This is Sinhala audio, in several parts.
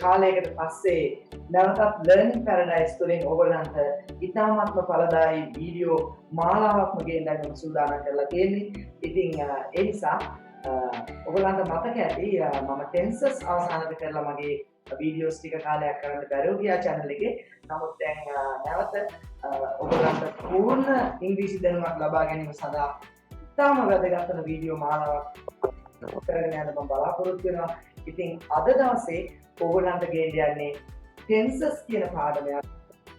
කාලයකට පස්සේ නැවතත් ලර්නින් පැරඩයිස් තුළින් ඔයගොල්ලන්ට ඉතාමත්ම ඵලදායී වීඩියෝ මාලාවක්ම ගෙන්නන්න මම සූදානම් කරලා තියෙන්නේ. ඉතින් ඒ නිසා ඔයගොල්ලන්ට මතක ඇති මම ටෙන්සස් අවසානට කරලා මගේ වීඩියෝස් ටික කාලයක් කරන්න බැරුව ගියා channel එකේ. නමුත් දැන් නැවත ඔයගොල්ලන්ට පූර්ණ ඉංග්‍රීසි දැනුමක් ලබා ගැනීම සඳහා ඉතාම වැදගත් වෙන වීඩියෝ මාලාවක් කරගෙන යන්න මම බලාපොරොත්තු වෙනවා. ඉතින් අද දවසේ ඔයගොල්ලන්ට ගෙන්න යන්නේ ටෙන්සස් කියන පාඩමයක්.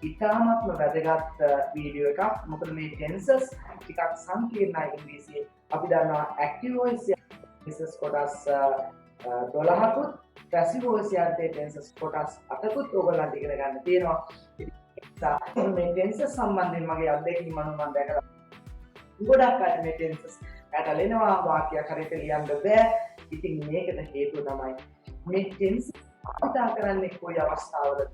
ඉතාමත්ම වැදගත් වීඩියෝ එකක්. මොකද මේ ටෙන්සස් ටිකක් සංකීර්ණයි ඉංග්‍රීසියේ. අපි දන්නවා ඇක්ටිව් වොයිස් ටෙන්සස් කොටස් 12කුත් පැසිව් වොයිස් යන්තේ ටෙන්සස් කොටස් 8කුත් ඔයගොල්ලන්ට ඉගෙන ගන්න තියෙනවා. ඉතින් මේ ටෙන්සස් සම්බන්ධයෙන් මගේ අත්දැකීම් අනුව මම දැකලා ගොඩක් අය මේ ටෙන්සස් ඇටලෙනවා වාක්‍යයක් හරියට ලියන්න බෑ. ඉතින් මේකට හේතුව තමයි මේ ටෙන්ස් භාවිතා කරන්නේ කොයි අවස්ථාවලද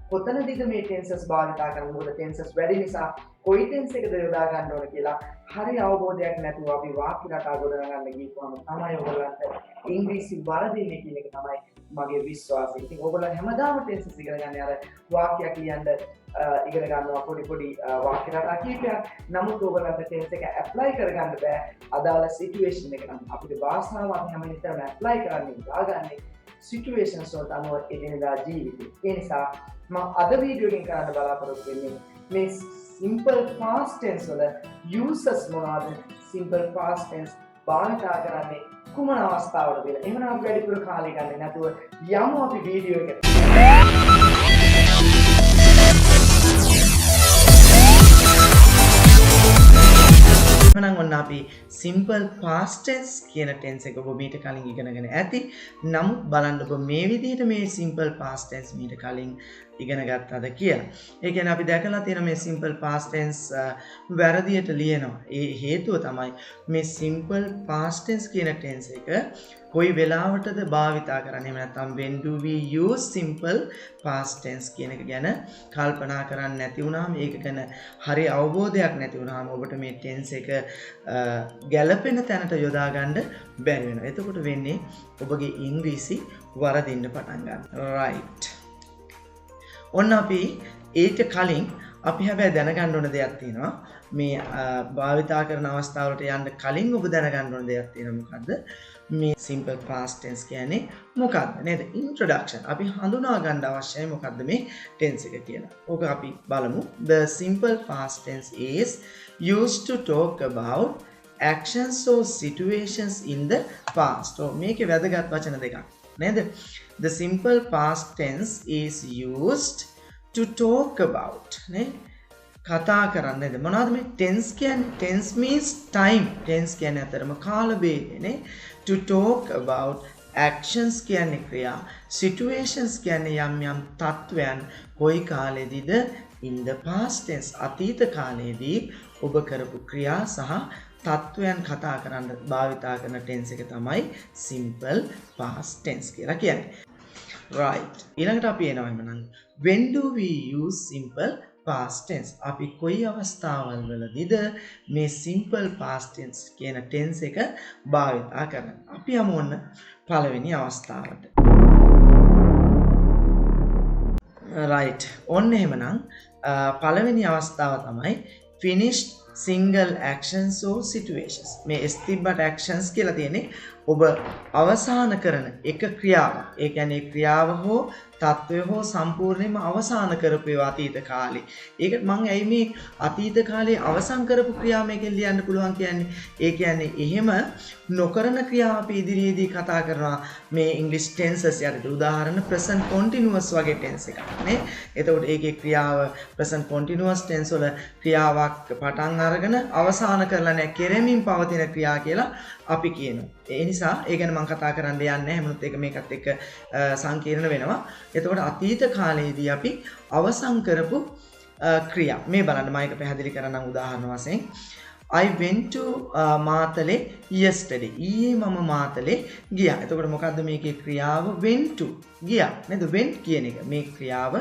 කොතනදද මේ ටෙන්සස් භාවිතා කරන්නේ. මොකද ටෙන්සස් වැඩි නිසා කොයි ටෙන්ස් එකද යොදා ගන්න ඕන කියලා හරි අවබෝධයක් නැතුව අපි වාක්‍ය රටා ගොඩනගන්න ගිහුවම තමයි ඔයගොල්ලන්ට ඉංග්‍රීසි වරදින්නේ කියන එක තමයි මගේ විශ්වාසය. ඉතින් ඔයගොල්ලෝ හැමදාම ටෙන්සස් ඉගෙන ගන්න අර වාක්‍යයක් ලියන්න ඉගෙන ගන්නවා පොඩි වාක්‍ය රටා කීපයක්. නමුත් ඔයගොල්ලන්ට ටෙන්ස් එක ඇප්ලයි කරගන්න බෑ අදාළ සිටුේෂන් එකට. අපිට භාෂාව අපි හැම විටම ඇප්ලයි කරන්නේ දාගන්නේ සිටුේෂන්ස් වලට අනුව එදිනෙදා ජීවිතේ. ඒ නිසා මම අද වීඩියෝ එකෙන් කරන්න බලාපොරොත්තු වෙන්නේ මේ simple past tense වල uses මොනවාද? simple past tense භාවිතා කරන්නේ කුමන අවස්ථාවලද කියලා. එහෙනම් අපි වැඩිපුර කාලය ගන්න නැතුව යමු අපි වීඩියෝ එකට. එහෙනම් ඔන්න අපි simple past tense කියන tense එක ඔබ මීට කලින් ඉගෙනගෙන ඇති. නමුත් බලන්නකො මේ විදිහට මේ simple past tense මීට කලින් ඉගෙන ගත්තද කියලා. ඒ කියන්නේ අපි දැකලා තියෙන මේ simple past tense වැරදියට ලියනවා. ඒ හේතුව තමයි මේ simple past tense කියන tense එක කොයි වෙලාවටද භාවිතා කරන්නේ. එහෙම නැත්නම් when do we use simple past tense කියන එක ගැන කල්පනා කරන්නේ නැති වුණාම, ඒක ගැන හරි අවබෝධයක් නැති වුණාම ඔබට මේ tense එක ගැළපෙන තැනට යොදා ගන්න බැරි වෙනවා. එතකොට වෙන්නේ ඔබගේ ඉංග්‍රීසි වරදින්න පටන් ගන්නවා. right. ඔන්න අපි ඊට කලින් අපි හැබැයි දැනගන්න ඕන දෙයක් තියෙනවා. මේ භාවිතා කරන අවස්ථාවලට යන්න කලින් ඔබ දැනගන්න ඕන දෙයක් තියෙනවා. මොකද්ද? මේ simple past tense කියන්නේ මොකක්ද නේද? introduction. අපි හඳුනා ගන්න අවශ්‍යයි මොකද්ද මේ tense එක කියලා. ඕක අපි බලමු. The simple past tense is used to talk about actions or situations in the past. මේකේ වැදගත් වචන දෙකක් නේද? The simple past tense is used to talk about නේ කතා කරන්නේද මොනවද මේ tense කියන්නේ? tense means time. tense කියන්නේ අතරම කාල භේදය නේ. to talk about actions කියන්නේ ක්‍රියා, situations කියන්නේ යම් යම් තත්වයන් කොයි කාලෙදිද in the past tense අතීත කාලයේදී ඔබ කරපු ක්‍රියා සහ තත්වයන් කතා කරන්න භාවිතා කරන tense එක තමයි simple past tense කියලා කියන්නේ. right. ඊළඟට අපි එනවා එමනම් when do we use simple past tense? අපි කොයි අවස්ථාවල් වලදීද මේ simple past tense කියන tense එක භාවිතා කරන්නේ? අපි යමු ඔන්න පළවෙනි අවස්ථාවට. right. ඔන්න එහෙමනම් පළවෙනි අවස්ථාව තමයි finished single actions or situations. මේ ස්තිබ්බට actions කියලා තියෙන්නේ ඔබ අවසන් කරන එක ක්‍රියාවක්. ඒ කියන්නේ ක්‍රියාව හෝ තත්වය හෝ සම්පූර්ණයෙන්ම අවසන් කරපු ඒවා අතීත කාලේ. ඒකට මම ඇයි මේ අතීත කාලේ අවසන් කරපු ක්‍රියාව මේකෙන් ලියන්න පුළුවන් කියන්නේ? ඒ කියන්නේ එහෙම නොකරන ක්‍රියාව අපි ඉදිරියේදී කතා කරනවා මේ ඉංග්‍රීසි ටෙන්සස් යටතේ. උදාහරණ present continuous වගේ ටෙන්ස් එකක් නේ. එතකොට ඒකේ ක්‍රියාව present continuous ටෙන්ස් වල ක්‍රියාවක් පටන් අරගෙන අවසන් කරලා නැහැ කෙරෙමින් පවතින ක්‍රියා කියලා අපි කියනවා. ඒ නිසා ඒ ගැන මම කතා කරන්න යන්නේ නැහැ. හැමෝත් ඒක මේකත් එක්ක සංකීර්ණ වෙනවා. එතකොට අතීත කාලයේදී අපි අවසන් කරපු ක්‍රියා මේ බලන්න මම ඒක පැහැදිලි කරන්නම් උදාහරණ වශයෙන්. I went to Matale yesterday. ඊයේ මම මාතලේ ගියා. එතකොට මොකද්ද මේකේ ක්‍රියාව? went to ගියා නේද? went කියන එක මේ ක්‍රියාව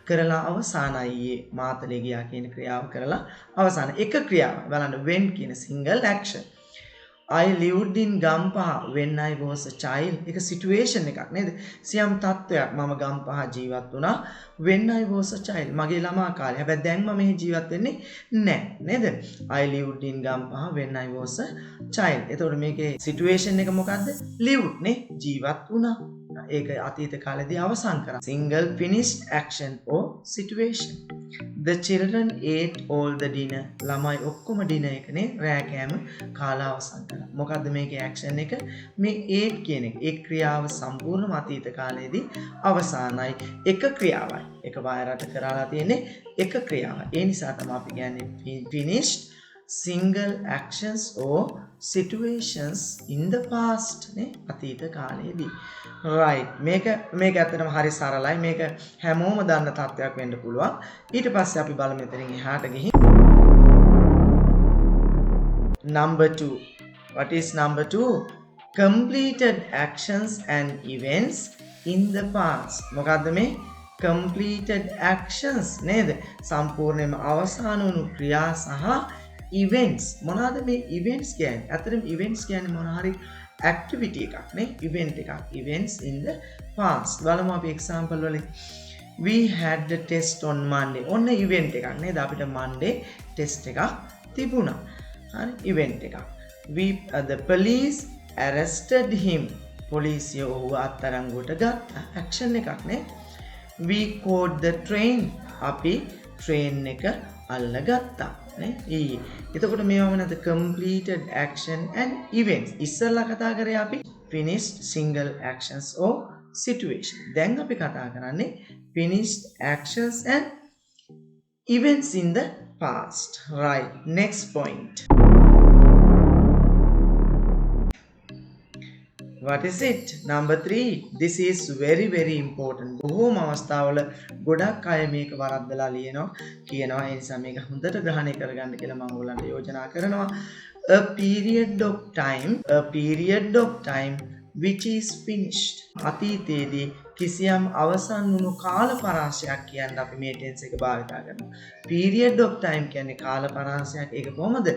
කරලා අවසానයි. ඊයේ මාතලේ ගියා කියන ක්‍රියාව කරලා අවසాన. එක ක්‍රියාව බලන්න went කියන single action. I lived in Gampaha when I was a child. එක සිටුේෂන් එකක් නේද? සියම් තත්වයක් මම ගම්පහ ජීවත් වුණා when I was a child. මගේ ළමා කාලේ. හැබැයි දැන් මම මෙහි ජීවත් වෙන්නේ නැහැ නේද? I lived in Gampaha when I was a child. එතකොට මේකේ සිටුේෂන් එක මොකද්ද? lived නේ ජීවත් වුණා. ඒක අතීත කාලේදී අවසන් කරා. Single finished action or situation. The children ate all the dinner. ළමයි ඔක්කොම dinner එකනේ රෑ කෑම කාලා අවසන් කරා. මොකද්ද මේකේ action එක? මේ ate කියන එක. ඒ ක්‍රියාව සම්පූර්ණම අතීත කාලයේදී අවසానයි. එක ක්‍රියාවයි. එක වාරයට කරලා තියෙන්නේ එක ක්‍රියාවයි. ඒ නිසා තමයි අපි කියන්නේ finished single actions or situations in the past නේ අතීත කාලයේදී. right මේක ඇත්තටම හරි සරලයි. මේක හැමෝම දන්න තත්ත්වයක් වෙන්න පුළුවන්. ඊට පස්සේ අපි බලමු මෙතනින් එහාට ගිහින් number 2. What is number 2? Completed actions and events in the past. මොකද්ද මේ completed actions නේද? සම්පූර්ණයෙන්ම අවසන් වුණු ක්‍රියා සහ events. මොනවාද මේ events කියන්නේ? අතරම events කියන්නේ මොන හරි activity එකක් නේ event එකක්. events in the past. බලමු අපි example වලින්. We had the test on Monday. ඔන්න event එකක් නේද? අපිට Monday test එකක් තිබුණා. හරි event එකක්. The police arrested him. පොලිසිය ඔහුව අත්අඩංගුවට ගත්තා. action එකක් නේ. We caught the train. අපි train එක අල්ලගත්තා. නේ එතකොට මේවා මොනවද? completed action and events. ඉස්සෙල්ලා කතා කරේ අපි finished single actions or situation. දැන් අපි කතා කරන්නේ finished actions and events in the past. right, next point. What is it? Number 3. This is very very important. බොහෝම අවස්ථාවල ගොඩක් අය මේක වරද්දලා කියනවා. ඒ නිසා මේක හොඳට ග්‍රහණය කරගන්න කියලා මම ඔයගලන්ට යෝජනා කරනවා. A period of time which is finished. අතීතයේදී කිසියම් අවසන් වුණු කාල පරාසයක් කියන්න අපි මේ ටෙන්ස් එක භාවිත කරනවා. period of time කියන්නේ කාල පරාසයක්. ඒක කොහොමද?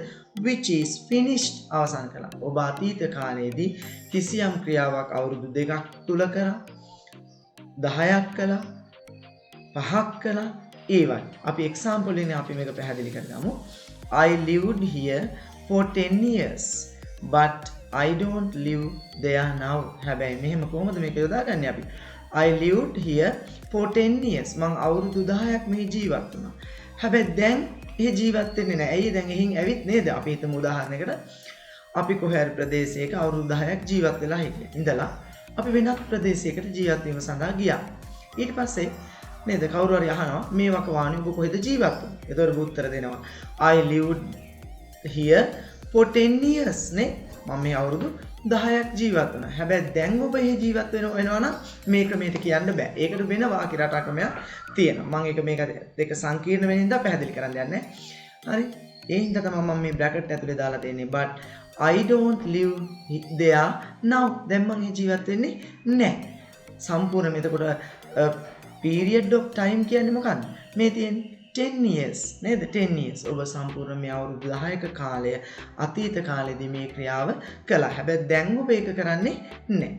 which is finished අවසන් කළා. ඔබ අතීත කාලයේදී කිසියම් ක්‍රියාවක් අවුරුදු 2ක් තුල කරා, 10ක් කළා, 5ක් කළා. ඒවයි. අපි example එකෙන් අපි මේක පැහැදිලි කරගමු. I lived here for 10 years but I don't live there now. හැබැයි මෙහෙම කොහොමද මේක යොදාගන්නේ අපි? I lived here for 10 years. මං අවුරුදු 10ක් මෙහි ජීවත් වුණා. හැබැයි දැන් ඒ ජීවත් වෙන්නේ නැහැ. ඇයි දැන් එහින් ඇවිත් නේද? අපි හිතමු උදාහරණයකට අපි කොහේ හරි ප්‍රදේශයක අවුරුදු 10ක් ජීවත් වෙලා හිටියා. ඉඳලා අපි වෙනත් ප්‍රදේශයකට ජීවත් වීම සඳහා ගියා. ඊට පස්සේ නේද කවුරු හරි අහනවා මේ වකවානුවේ ඔබ කොහෙද ජීවත් වෙන්නේ? එතකොට ඔබ උත්තර දෙනවා I lived here for 10 years නේ. මම මේ අවුරුදු 10ක් ජීවත් වුණා. හැබැයි දැන් ඔබ එහි ජීවත් වෙනවා නම් මේ ක්‍රමයට කියන්න බෑ. ඒකට වෙන වාක්‍ය රටා ක්‍රමයක් තියෙනවා. මම මේක දෙක සංකීර්ණ වෙන හින්දා පැහැදිලි කරන්න යන්නේ. හරි. ඒ හින්දා තමයි මම මේ බ්‍රැකට් ඇතුලේ දාලා තියෙන්නේ. but I don't live there now. දැන් මම එහි ජීවත් වෙන්නේ නැහැ. සම්පූර්ණ එතකොට period of time කියන්නේ මොකක්ද? මේ තියෙන්නේ 10 years නේද? 10 years. ඔබ සම්පූර්ණ මේ අවුරුදු 10ක කාලය අතීත කාලෙදී මේ ක්‍රියාව කළා. හැබැයි දැන් ඔබ ඒක කරන්නේ නැහැ.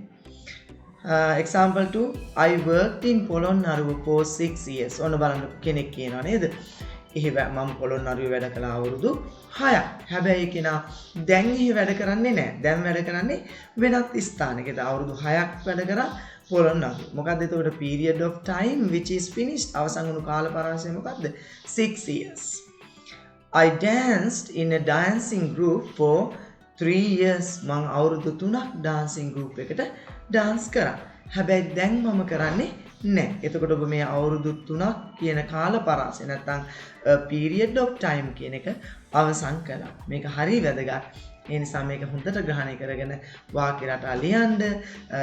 example 2 I worked in Polonnaruwa for 6 years. ඔන්න බලන්න කෙනෙක් කියනවා නේද? මම පොළොන්නරුවේ වැඩ කළා අවුරුදු 6ක්. හැබැයි ඒ කෙනා දැන් එහි වැඩ කරන්නේ නැහැ. දැන් වැඩ කරන්නේ වෙනත් ස්ථානයක. අවුරුදු 6ක් වැඩ කරා පොළොන්නරුව. මොකක්ද එතකොට period of time which is finished අවසන් වුණු කාල පරාසය මොකක්ද? 6 years. I danced in a dancing group for 3 years. මම අවුරුදු 3ක් dancing group එකට dance කරා. හැබැයි දැන් මම කරන්නේ නැහැ. එතකොට ඔබ මේ අවුරුදු 3ක් කියන කාල පරාසය නැත්නම් period of time කියන එක අවසන් කළා. මේක හරිය වැදගත්. ඒ නිසා මේක හොඳට ග්‍රහණය කරගෙන වාක්‍ය රටා ලියන්න,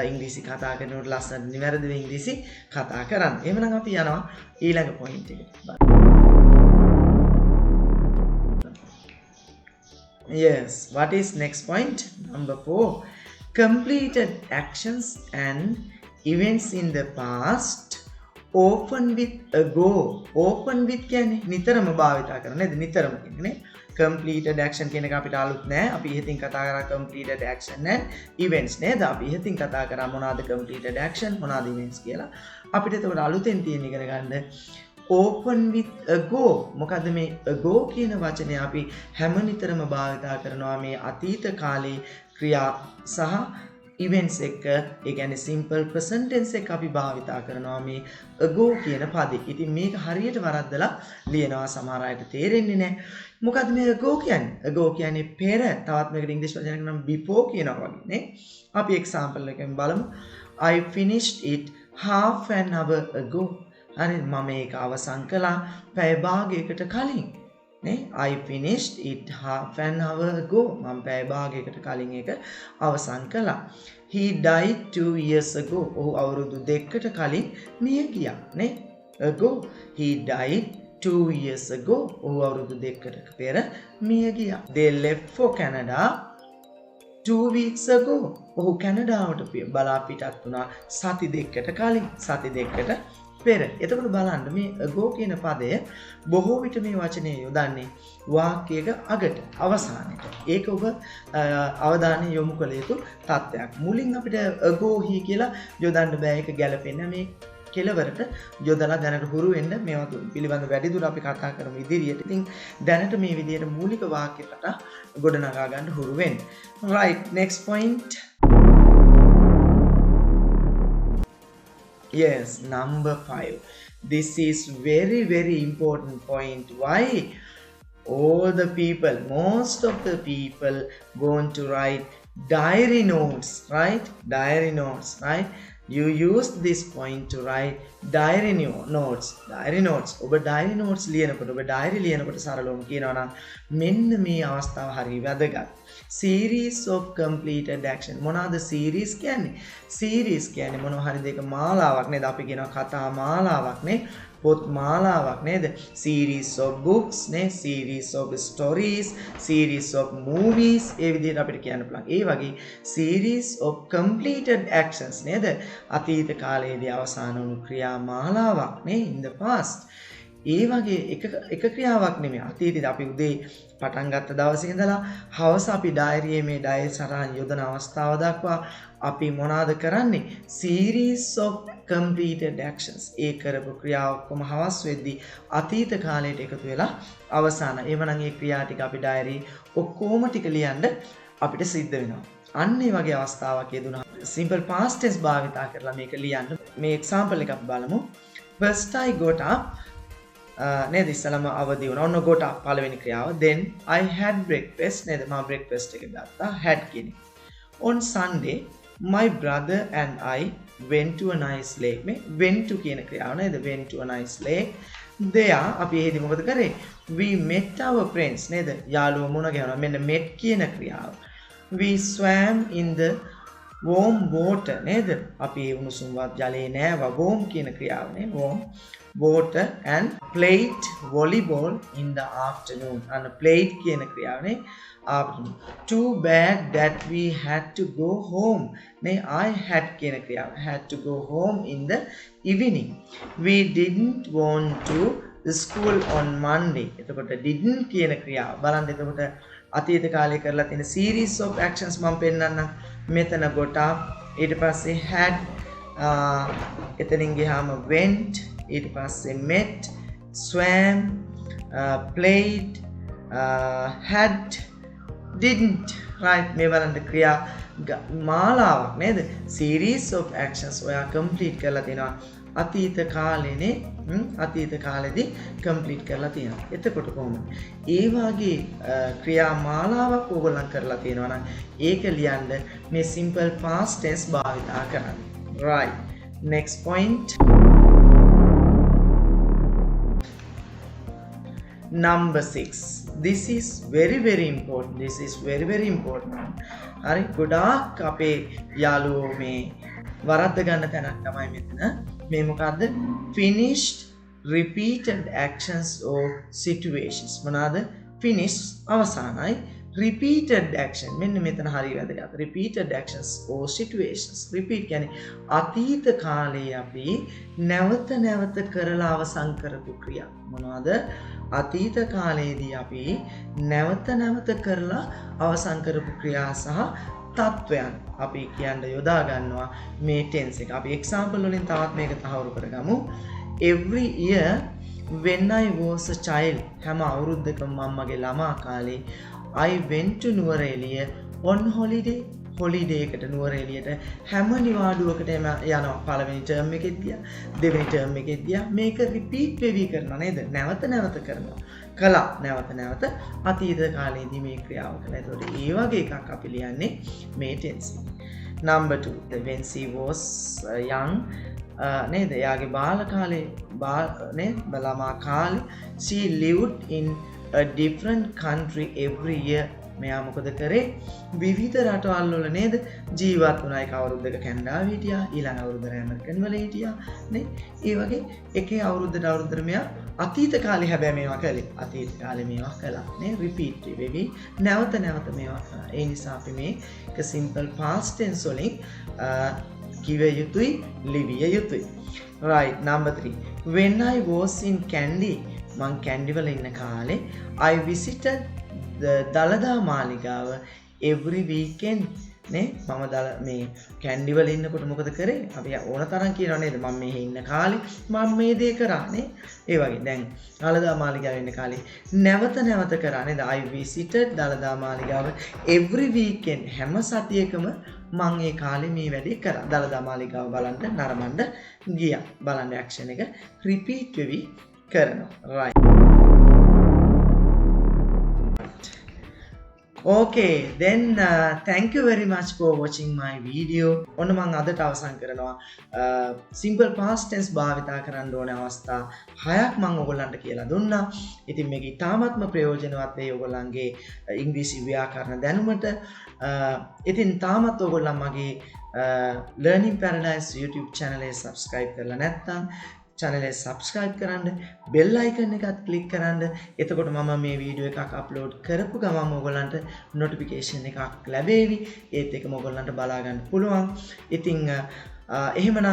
ඉංග්‍රීසි කතා කරනකොට ලස්සන නිවැරදිව ඉංග්‍රීසි කතා කරන්න. එහෙනම් අපි යනවා ඊළඟ පොයින්ට් එකට. Yes, what is next point? Number 4. Completed actions and events in the past often with a go. Often with කියන්නේ නිතරම භාවිත කරන නේද? නිතරම කියන්නේ completed action කියන එක අපිට අලුත් නෑ. අපි ඉතින් කතා කරා completed action and events නේද? අපි ඉතින් කතා කරා මොනවාද completed action මොනවාද events කියලා. අපිට එතකොට අලුතෙන් තියෙන ඉගෙන ගන්න open with a go. මොකද්ද මේ a go කියන වචනේ අපි හැම නිතරම භාවිතා කරනවා මේ අතීත කාලේ ක්‍රියා සහ events එක. ඒ කියන්නේ simple present tense එක අපි භාවිතා කරනවා මේ ago කියන පදේ. ඉතින් මේක හරියට වරද්දලා ලියනවා සමහර අයට තේරෙන්නේ නැහැ. මොකද්ද මේ ago කියන්නේ? ago කියන්නේ පෙර. තවත් මේකට ඉංග්‍රීසි වචනයක් නම් before කියනවා වගේ නේ. අපි example එකෙන් බලමු. I finished it half an hour ago. හරි මම මේක අවසන් කළා පැය භාගයකට කලින්. නේ I finished it half an hour ago. මම පැය භාගයකට කලින් ඒක අවසන් කළා. He died 2 years ago. ඔහු අවුරුදු 2කට කලින් මිය ගියා නේ. ago he died 2 years ago. ඔහු අවුරුදු 2කට පෙර මිය ගියා. They left for Canada 2 weeks ago. ඔහු කැනඩාවට බලා පිටත් වුණා සති දෙකකට කලින්. සති දෙකකට පෙර. එතකොට බලන්න මේ ago කියන පදය බොහෝ විට මේ වචනේ යොදන්නේ වාක්‍යයක අගට අවසානයේ. ඒක ඔබ අවධානය යොමු කළ යුතු තත්ත්වයක්. මුලින් අපිට ago he කියලා යොදන්න බෑ. ඒක ගැලපෙන්නේ මේ කෙලවරට යොදලා දැනට හුරු වෙන්න. මේවා පිළිබඳ වැඩිදුර අපි කතා කරමු ඉදිරියට. ඉතින් දැනට මේ විදිහට මූලික වාක්‍ය රටා ගොඩනගා ගන්න හුරු වෙන්න. right, next point. Yes, number 5. This is very important point. Why? All the people, most of the people going to write diary notes, right? Diary notes, right? You use this point to write diary notes. Diary notes. ඔබ diary notes ලියනකොට ඔබ diary ලියනකොට සරලවම කියනවා නම් මෙන්න මේ අවස්ථාව හරිය වැදගත්. series of completed action. මොනවාද series කියන්නේ? series කියන්නේ මොනවා හරි දෙක මාලාවක් නේද? අපි කියනවා කතා මාලාවක් නේ. පොත් මාලාවක් නේද? series of books නේ, series of stories, series of movies. ඒ විදිහට අපිට කියන්න පුළුවන්. ඒ වගේ series of completed actions නේද? අතීත කාලයේදී අවසන් වුණු ක්‍රියා මාලාවක් නේ, in the past. ඒ වගේ එක ක්‍රියාවක් නෙමෙයි. අතීතයේ අපි උදේ පටන් ගත්ත දවසේ ඉඳලා හවස අපි ඩයරියේ මේ ඩයරි සටහන් යොදන අවස්ථාව දක්වා අපි මොනවාද කරන්නේ? series of completed actions. ඒ කරපු ක්‍රියා ඔක්කොම හවස් වෙද්දී අතීත කාලයට එකතු වෙලා අවසాన. එවනම් මේ ක්‍රියා ටික අපි ඩයරි ඔක්කොම ටික ලියන්න අපිට සිද්ධ වෙනවා. අන්න ඒ වගේ අවස්ථාවක් යෙදුණා. simple past tense භාවිතා කරලා මේක ලියන්න. මේ example එකක් බලමු. First I got up. නේද ඉස්සලම අවදි වුණා. ඔන්න got up පළවෙනි ක්‍රියාව. Then I had breakfast. නේද මම breakfast එක ගත්තා. had කියන්නේ. On Sunday my brother and I went to a nice lake. මේ went to කියන ක්‍රියාව නේද? went to a nice lake. there අපි එහෙදි මොකද කරේ? we met our friends නේද? යාළුවෝ මුණ ගැහුණා. මෙන්න met කියන ක්‍රියාව. we swam in the warm water නේද? අපි උණුසුම්වත් ජලයේ නෑවා. warm කියන ක්‍රියාව නේ. warm water and played volleyball in the afternoon. and played කියන ක්‍රියාව නේ. afternoon. too bad that we had to go home. නේ I had කියන ක්‍රියාව. had to go home in the evening. we didn't want to school on Monday. එතකොට didn't කියන ක්‍රියාව බලන්න. එතකොට අතීත කාලේ කරලා තියෙන series of actions මම පෙන්නන්නම්. මෙතන got up, ඊට පස්සේ had, එතනින් ගියාම went, ඊට පස්සේ met, swam, played, had, didn't. right, මේ බලන්න ක්‍රියා මාලාවක් නේද? series of actions ඔයා complete කරලා තිනවා අතීත කාලේනේ. අතීත කාලෙදී complete කරලා තියෙනවා. එතකොට කොහොමද? ඒ වගේ ක්‍රියා මාලාවක් ඕගොල්ලන් කරලා තියෙනවා නම් ඒක ලියන්න මේ simple past tense භාවිතා කරන්න. right, next point. number 6. this is very important. this is very important. හරි ගොඩාක් අපේ යාළුවෝ මේ වරද්ද ගන්න තැනක් තමයි මෙතන. මේ මොකද්ද? finished repeated actions or situations. මොනවාද? finish අවසానයි, repeated action මෙන්න මෙතන හරි වැදගත්. repeated actions or situations. repeat කියන්නේ අතීත කාලේ අපි නැවත නැවත කරලා අවසන් කරපු ක්‍රියා. මොනවද? අතීත කාලයේදී අපි නැවත නැවත කරලා අවසන් කරපු ක්‍රියා සහ තත්වයන් අපි කියන්න යොදා ගන්නවා මේ tense එක. අපි example වලින් තවත් මේක තහවුරු කරගමු. every year when I was a child හැම අවුරුද්දකම මම්මගේ ළමා කාලේ I went to Nuwara Eliya on holiday එකට නුවරඑළියට හැම නිවාඩුවකට යනවා. පළවෙනි ටර්ම් එකෙත් ගියා, දෙවෙනි ටර්ම් එකෙත් ගියා. මේක රිපීට් වෙවි කරනවා නේද? නැවත නැවත කරනවා. කළා නැවත නැවත අතීත කාලේදී මේ ක්‍රියාව කළා. ඒතකොට ඒ වගේ එකක් අපි ලියන්නේ මේ tense. number 2 when she was young නේද? එයාගේ බාල කාලේ නේ ළමා කාලේ she lived in a different country every year. මෙයා මොකද කරේ? විවිධ රටවල් වල නේද ජීවත් වුණා. ඒක අවුරුද්දක කැනඩාවේ හිටියා, ඊළඟ අවුරුද්දට ඇමරිකන් වල හිටියා නේ. ඒ වගේ එකේ අවුරුද්දට මෙයා අතීත කාලේ හැබැයි මේවා කළේ. අතීත කාලේ මේවා කළා නේ. රිපීට් වෙවි නැවත නැවත මේවා කළා. ඒ නිසා අපි මේක simple past tense වලින් කිව යුතුයි, ලිවිය යුතුයි. right, number 3 when I was in Kandy මං කැන්ඩි වල ඉන්න කාලේ I visited Dalada Maligawa every weekend නේ. මම මේ කැන්ඩි වල ඉන්නකොට මොකද කරේ? අපි ඕන තරම් කියනවා නේද? මම මෙහෙ ඉන්න කාලේ මම මේ දේ කරා නේ. ඒ වගේ දැන් දළදා මාලිගාවේ ඉන්න කාලේ නැවත නැවත කරා නේද? I visited Dalada Maligawa every weekend හැම සතියකම මම ඒ කාලේ මේ වැඩේ කරා. දළදා මාලිගාව බලන්න නරඹන්න ගියා. බලන්න ඇක්ෂන් එක රිපීට් වෙවි කරනවා. right. okay then thank you very much for watching my video. ඔන්න මම අදට අවසන් කරනවා simple past tense භාවිතා කරන්න ඕන අවස්ථා 6ක් මම ඔයගොල්ලන්ට කියලා දුන්නා. ඉතින් මේක ඉතාමත්ම ප්‍රයෝජනවත් වෙයි ඔයගොල්ලන්ගේ ඉංග්‍රීසි ව්‍යාකරණ දැනුමට. ඉතින් තාමත් ඔයගොල්ලන් මගේ learning paradise YouTube channel එක subscribe කරලා නැත්නම් channel එක subscribe කරන්න, bell icon එකත් click කරන්න. එතකොට මම මේ වීඩියෝ එකක් upload කරපු ගමන් ඔයගොල්ලන්ට notification එකක් ලැබෙවි. ඒත් එකම ඔයගොල්ලන්ට බලා ගන්න පුළුවන්. ඉතින් එහෙමනම්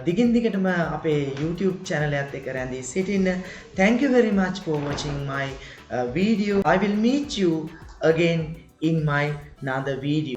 දිගින් දිගටම අපේ YouTube channel එකත් එක්ක රැඳී සිටින්න. Thank you very much for watching my video. I will meet you again in my another video.